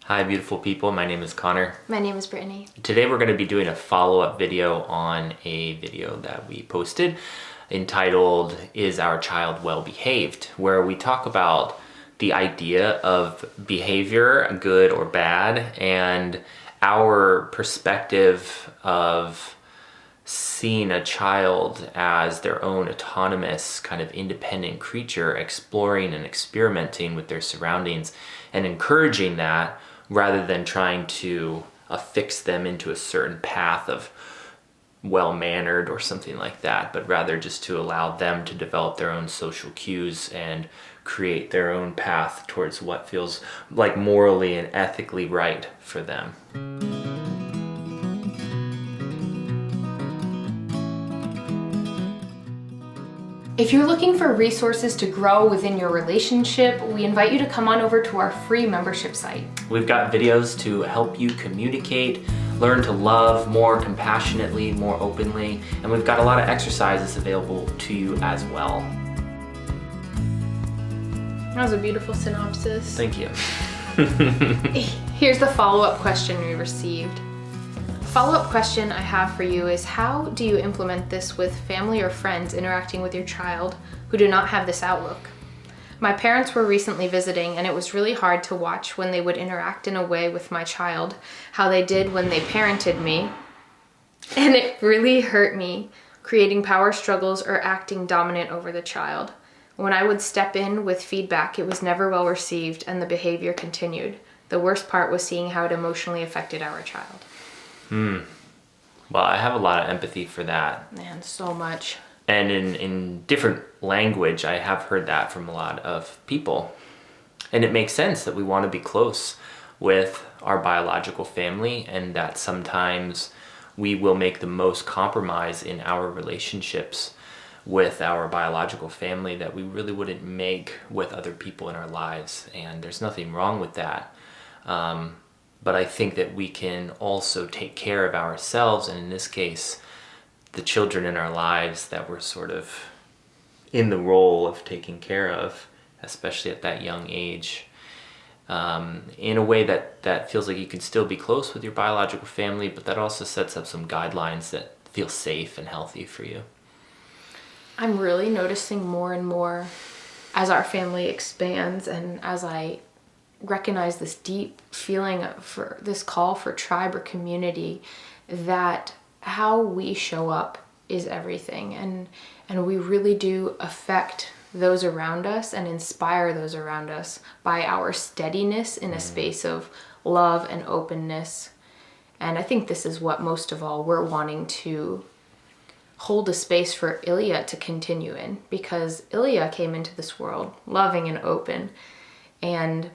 Hi beautiful people, my name is Connor. My name is Brittany. Today we're going to be doing a follow-up video on a video that we posted entitled, Is Our Child Well Behaved? Where we talk about the idea of behavior, good or bad, and our perspective of seeing a child as their own autonomous, kind of independent creature, exploring and experimenting with their surroundings and encouraging that rather than trying to affix them into a certain path of well-mannered or something like that, but rather just to allow them to develop their own social cues and create their own path towards what feels like morally and ethically right for them. If you're looking for resources to grow within your relationship, we invite you to come on over to our free membership site. We've got videos to help you communicate, learn to love more compassionately, more openly, and we've got a lot of exercises available to you as well. That was a beautiful synopsis. Thank you. Here's the follow-up question we received. Follow-up question I have for you is, how do you implement this with family or friends interacting with your child who do not have this outlook? My parents were recently visiting, and it was really hard to watch when they would interact in a way with my child, how they did when they parented me, and it really hurt me, creating power struggles or acting dominant over the child. When I would step in with feedback, it was never well received and the behavior continued. The worst part was seeing how it emotionally affected our child. Well, I have a lot of empathy for that. Man, so much. And in different language, I have heard that from a lot of people. And it makes sense that we want to be close with our biological family, and that sometimes we will make the most compromise in our relationships with our biological family that we really wouldn't make with other people in our lives. And there's nothing wrong with that. But I think that we can also take care of ourselves, and in this case, the children in our lives that we're sort of in the role of taking care of, especially at that young age, in a way that feels like you can still be close with your biological family, but that also sets up some guidelines that feel safe and healthy for you. I'm really noticing more and more as our family expands and as I recognize this deep feeling for this call for tribe or community, that how we show up is everything, and we really do affect those around us and inspire those around us by our steadiness in a space of love and openness. And I think this is what most of all we're wanting to hold a space for Ilya to continue in, because Ilya came into this world loving and open, and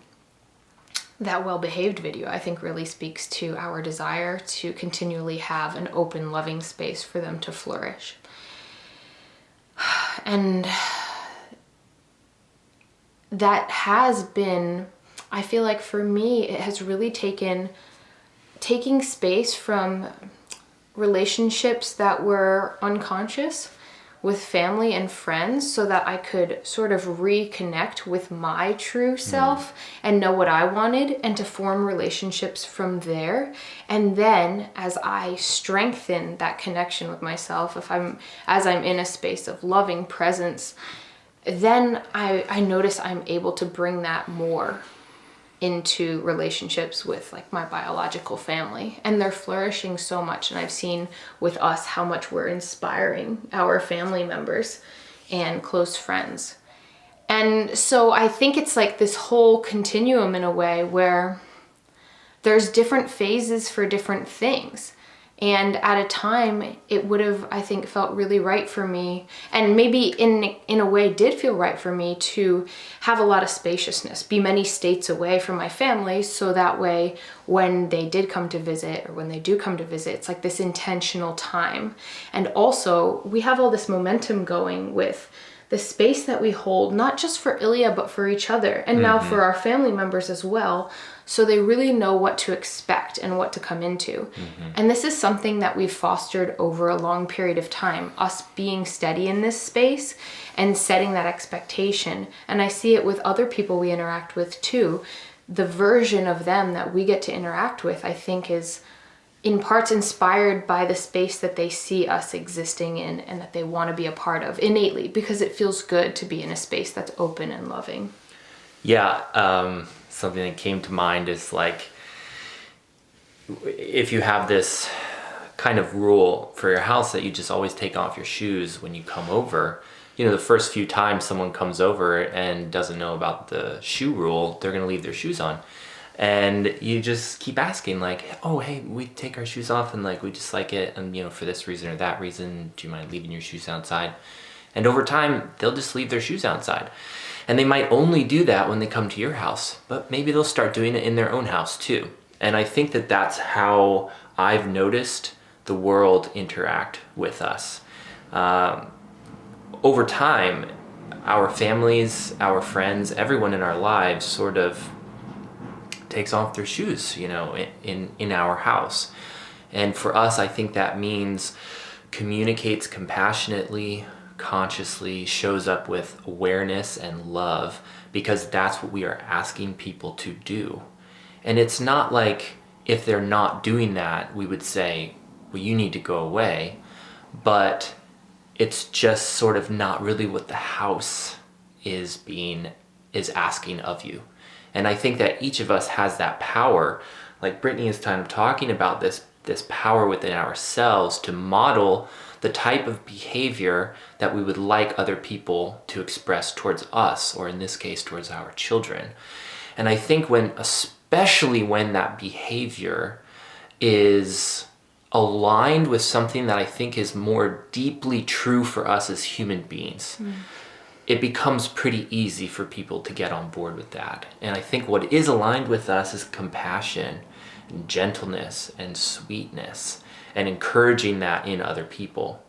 that well-behaved video, I think, really speaks to our desire to continually have an open, loving space for them to flourish. And that has been, I feel like for me, it has really taking space from relationships that were unconscious with family and friends, so that I could sort of reconnect with my true self and know what I wanted, and to form relationships from there. And then as I strengthen that connection with myself, as I'm in a space of loving presence, then I notice I'm able to bring that more into relationships with like my biological family, and they're flourishing so much. And I've seen with us how much we're inspiring our family members and close friends. And so I think it's like this whole continuum in a way where there's different phases for different things. And at a time, it would have, I think, felt really right for me, and maybe in a way did feel right for me, to have a lot of spaciousness, be many states away from my family, so that way when they did come to visit, or when they do come to visit, it's like this intentional time. And also, we have all this momentum going with the space that we hold, not just for Ilya, but for each other, and now for our family members as well, so they really know what to expect and what to come into. And this is something that we've fostered over a long period of time, us being steady in this space and setting that expectation. And I see it with other people we interact with too. the version of them that we get to interact with, I think, is in parts inspired by the space that they see us existing in and that they want to be a part of innately, because it feels good to be in a space that's open and loving. Yeah, something that came to mind is like, if you have this kind of rule for your house that you just always take off your shoes when you come over, the first few times someone comes over and doesn't know about the shoe rule, they're going to leave their shoes on. And you just keep asking, like, oh, hey, we take our shoes off and like we just like it, and for this reason or that reason, do you mind leaving your shoes outside? And over time, they'll just leave their shoes outside. And they might only do that when they come to your house, but maybe they'll start doing it in their own house too. And I think that that's how I've noticed the world interact with us. Over time, our families, our friends, everyone in our lives sort of takes off their shoes, in our house. And for us, I think that means communicates compassionately, consciously, shows up with awareness and love, because that's what we are asking people to do. And it's not like if they're not doing that, we would say, well, you need to go away. But it's just sort of not really what the house is asking of you. And I think that each of us has that power, like Brittany is kind of talking about, this power within ourselves to model the type of behavior that we would like other people to express towards us, or in this case, towards our children. And I think especially when that behavior is aligned with something that I think is more deeply true for us as human beings, it becomes pretty easy for people to get on board with that. And I think what is aligned with us is compassion and gentleness and sweetness, and encouraging that in other people.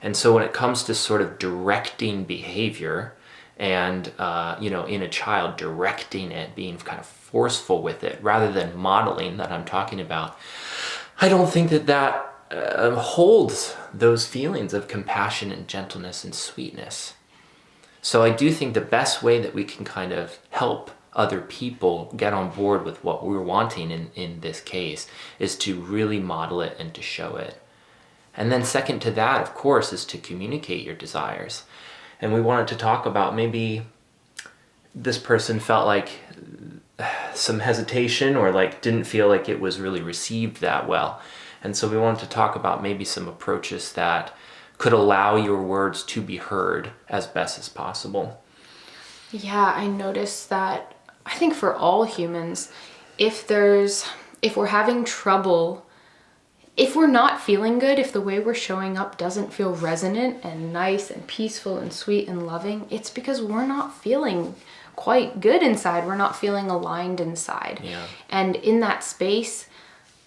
And so when it comes to sort of directing behavior and, in a child, directing it, being kind of forceful with it rather than modeling that I'm talking about, I don't think that holds those feelings of compassion and gentleness and sweetness. So I do think the best way that we can kind of help other people get on board with what we're wanting in this case is to really model it and to show it. And then second to that, of course, is to communicate your desires. And we wanted to talk about maybe this person felt like some hesitation, or like didn't feel like it was really received that well. And so we wanted to talk about maybe some approaches that could allow your words to be heard as best as possible. Yeah, I noticed that, I think for all humans, if we're having trouble, if we're not feeling good, if the way we're showing up doesn't feel resonant and nice and peaceful and sweet and loving, it's because we're not feeling quite good inside. We're not feeling aligned inside. Yeah. And in that space,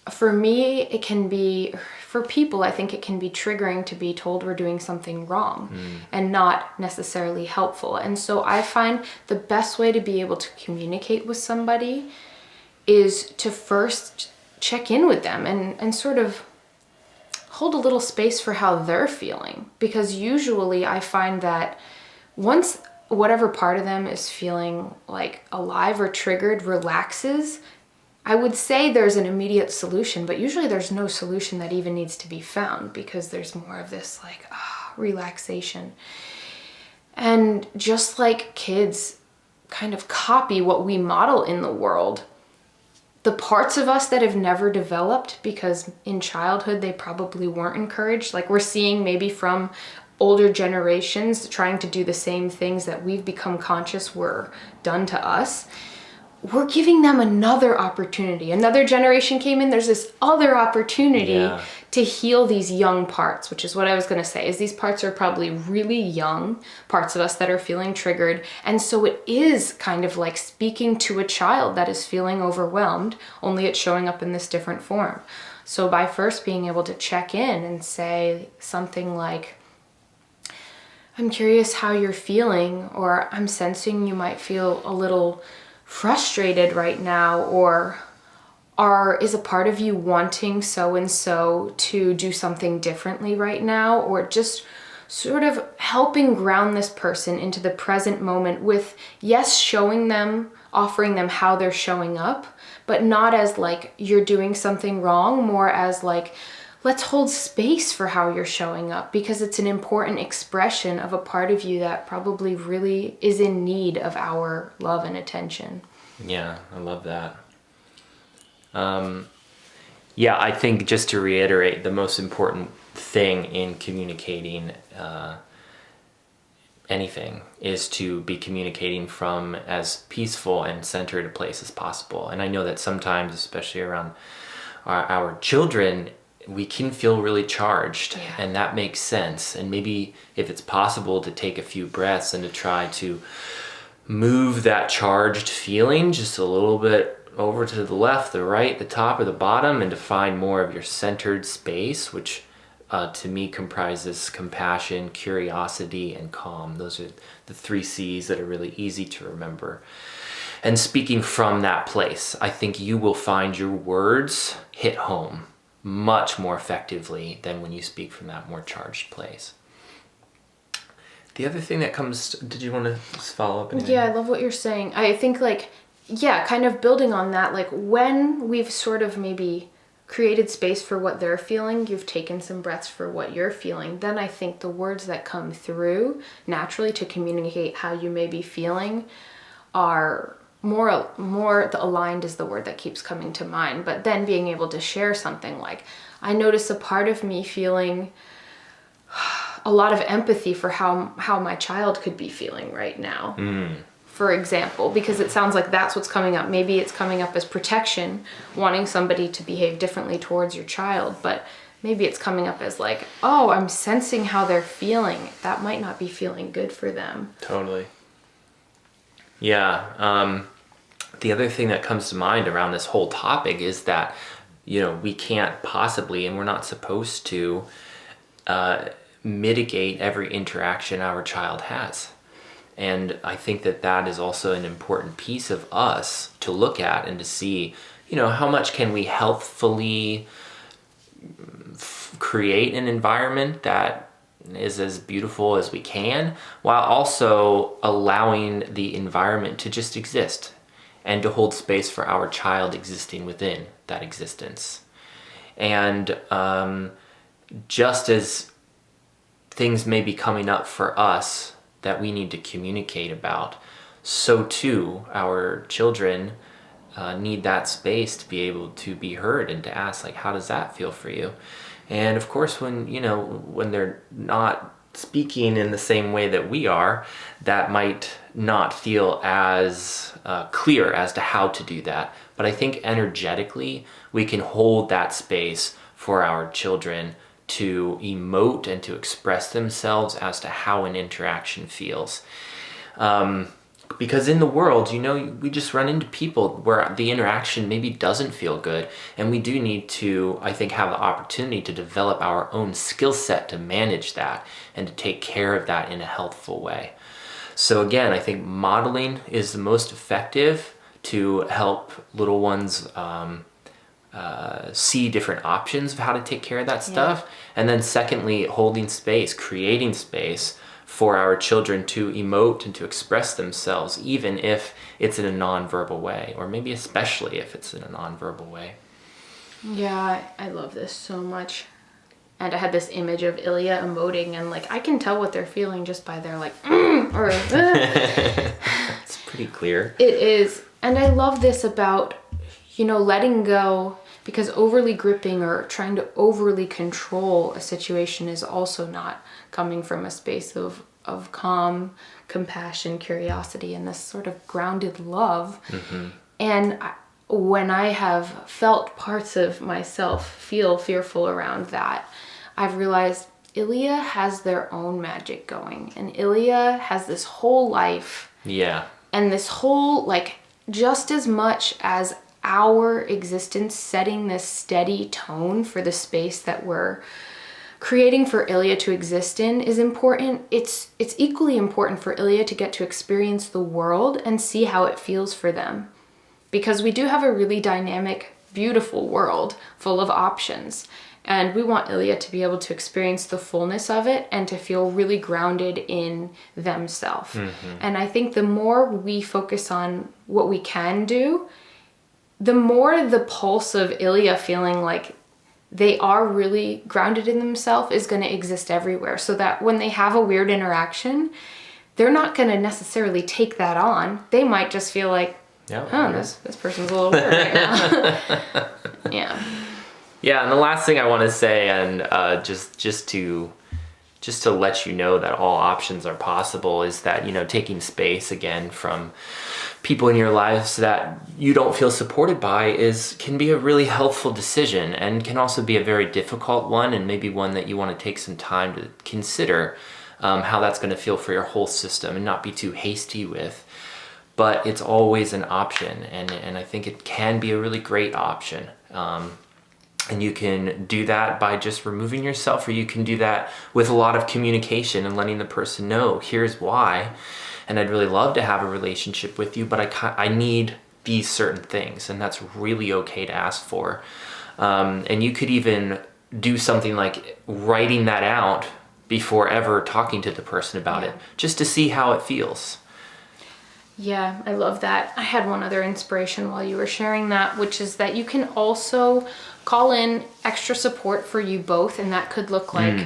for me, it can be, for people, I think it can be triggering to be told we're doing something wrong and not necessarily helpful. And so I find the best way to be able to communicate with somebody is to first check in with them and sort of hold a little space for how they're feeling. Because usually I find that once whatever part of them is feeling like alive or triggered relaxes, I would say there's an immediate solution, but usually there's no solution that even needs to be found, because there's more of this like relaxation. And just like kids kind of copy what we model in the world, the parts of us that have never developed because in childhood they probably weren't encouraged, like we're seeing maybe from older generations trying to do the same things that we've become conscious were done to us, we're giving them another opportunity. Another generation came in, there's this other opportunity to heal these young parts, which is what I was going to say, is these parts are probably really young parts of us that are feeling triggered. And so it is kind of like speaking to a child that is feeling overwhelmed, only it's showing up in this different form. So by first being able to check in and say something like, I'm curious how you're feeling, or I'm sensing you might feel a little frustrated right now, or is a part of you wanting so and so to do something differently right now, or just sort of helping ground this person into the present moment with, yes, showing them, offering them how they're showing up, but not as like you're doing something wrong, more as like, let's hold space for how you're showing up, because it's an important expression of a part of you that probably really is in need of our love and attention. Yeah, I love that. Yeah, I think just to reiterate, the most important thing in communicating anything is to be communicating from as peaceful and centered a place as possible. And I know that sometimes, especially around our children, we can feel really charged, and that makes sense. And maybe if it's possible to take a few breaths and to try to move that charged feeling just a little bit over to the left, the right, the top, or the bottom, and to find more of your centered space, which to me comprises compassion, curiosity, and calm. Those are the 3 C's that are really easy to remember. And speaking from that place, I think you will find your words hit home much more effectively than when you speak from that more charged place. The other thing that comes, did you want to follow up? Yeah, I love what you're saying. I think like, yeah, kind of building on that, like when we've sort of maybe created space for what they're feeling, you've taken some breaths for what you're feeling, then I think the words that come through naturally to communicate how you may be feeling are more aligned is the word that keeps coming to mind. But then being able to share something like, I notice a part of me feeling a lot of empathy for how my child could be feeling right now. For example, because it sounds like that's what's coming up. Maybe it's coming up as protection, wanting somebody to behave differently towards your child, but maybe it's coming up as like, oh, I'm sensing how they're feeling. That might not be feeling good for them. Totally. Yeah. The other thing that comes to mind around this whole topic is that, we can't possibly, and we're not supposed to, mitigate every interaction our child has. And I think that is also an important piece of us to look at and to see, how much can we healthfully create an environment that is as beautiful as we can, while also allowing the environment to just exist and to hold space for our child existing within that existence. And just as things may be coming up for us that we need to communicate about, so too our children need that space to be able to be heard and to ask, like, how does that feel for you? And of course, when they're not speaking in the same way that we are, that might not feel as clear as to how to do that. But I think energetically, we can hold that space for our children to emote and to express themselves as to how an interaction feels. Because in the world, we just run into people where the interaction maybe doesn't feel good. And we do need to, I think, have the opportunity to develop our own skill set to manage that and to take care of that in a healthful way. So again, I think modeling is the most effective to help little ones see different options of how to take care of that stuff. Yeah. And then secondly, holding space, creating space for our children to emote and to express themselves, even if it's in a nonverbal way, or maybe especially if it's in a nonverbal way. Yeah, I love this so much. And I had this image of Ilya emoting, and like I can tell what they're feeling just by their like or It's pretty clear. It is. And I love this about, letting go, because overly gripping or trying to overly control a situation is also not coming from a space of calm, compassion, curiosity, and this sort of grounded love. Mm-hmm. And when I have felt parts of myself feel fearful around that, I've realized Ilya has their own magic going, and Ilya has this whole life. Yeah. And this whole, just as much as our existence setting this steady tone for the space that we're creating for Ilya to exist in is important. It's equally important for Ilya to get to experience the world and see how it feels for them. Because we do have a really dynamic, beautiful world full of options. And we want Ilya to be able to experience the fullness of it and to feel really grounded in themselves. And I think the more we focus on what we can do, the more the pulse of Ilya feeling like they are really grounded in themselves is going to exist everywhere. So that when they have a weird interaction, they're not going to necessarily take that on. They might just feel like, this person's a little weird right now. Yeah. Yeah, and the last thing I want to say, and just to let you know that all options are possible, is that, you know, taking space again from people in your lives that you don't feel supported by can be a really helpful decision, and can also be a very difficult one, and maybe one that you want to take some time to consider how that's going to feel for your whole system and not be too hasty with. But it's always an option, and I think it can be a really great option. And you can do that by just removing yourself, or you can do that with a lot of communication and letting the person know, here's why, and I'd really love to have a relationship with you, but I need these certain things, and that's really okay to ask for. And you could even do something like writing that out before ever talking to the person about it, just to see how it feels. Yeah, I love that. I had one other inspiration while you were sharing that, which is that you can also call in extra support for you both, and that could look like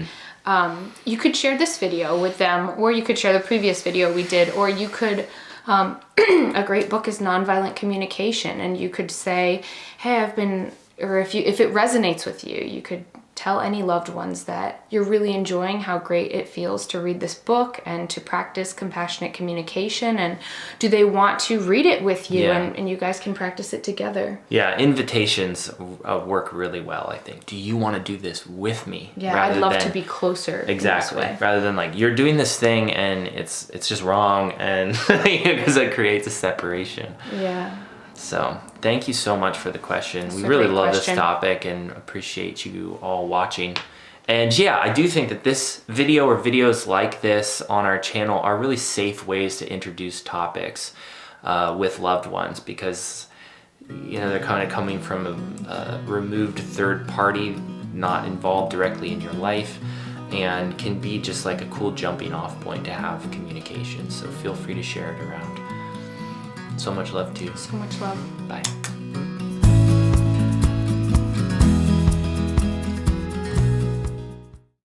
you could share this video with them, or you could share the previous video we did, or you could a great book is Nonviolent Communication, and you could say, hey, if it resonates with you, you could tell any loved ones that you're really enjoying how great it feels to read this book and to practice compassionate communication, and do they want to read it with you, and you guys can practice it together. Yeah, invitations work really well, I think. Do you want to do this with me? Yeah, I'd love to be closer. Exactly. Rather than like, you're doing this thing and it's just wrong, and because it creates a separation. Yeah. So thank you so much for the question. We really love this topic and appreciate you all watching. And yeah, I do think that this video or videos like this on our channel are really safe ways to introduce topics with loved ones, because, you know, they're kind of coming from a removed third party, not involved directly in your life, and can be just like a cool jumping off point to have communication. So feel free to share it around. So much love to you. So much love. Bye.